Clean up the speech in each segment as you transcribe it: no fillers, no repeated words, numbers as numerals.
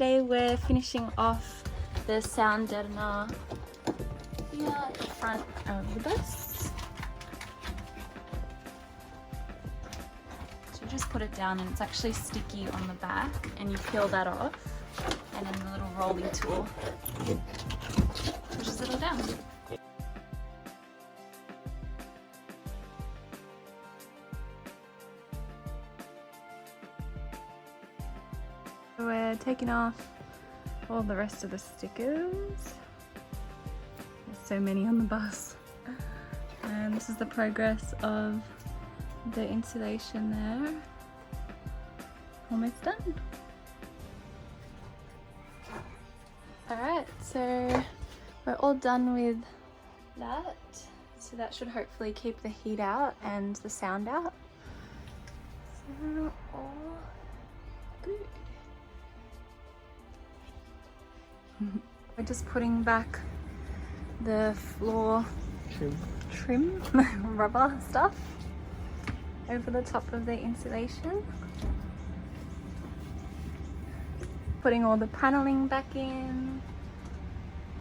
Today we're finishing off the sound deadener here in front of the bus. So you just put it down and it's actually sticky on the back and you peel that off, and then the little rolling tool pushes it all down. We're taking off all the rest of the stickers. There's so many on the bus. And this is the progress of the insulation there. Almost done. Alright, so we're all done with that. So that should hopefully keep the heat out and the sound out. So all good. We're just putting back the floor trim rubber stuff over the top of the insulation. Putting all the paneling back in.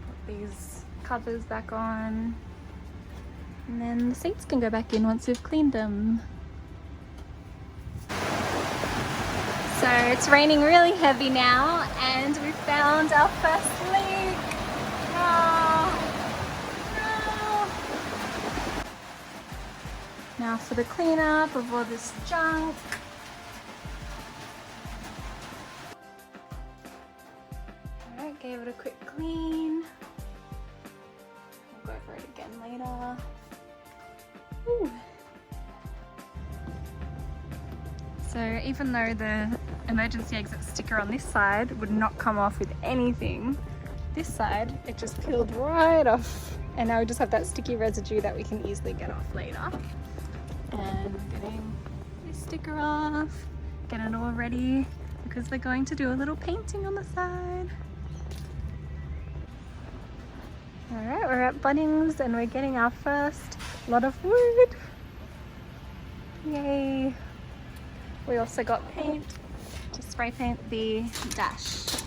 Put these covers back on. And then the seats can go back in once we've cleaned them. So it's raining really heavy now and we found our first leak. Now for the cleanup of all this junk. Alright, gave it a quick clean. We'll go over it again later. Ooh. So even though the emergency exit sticker on this side would not come off with anything, this side it just peeled right off, and now we just have that sticky residue that we can easily get off later. And getting this sticker off, get it all ready because we're going to do a little painting on the side. Alright, we're at Bunnings and we're getting our first lot of wood. Yay! We also got paint to spray paint the dash.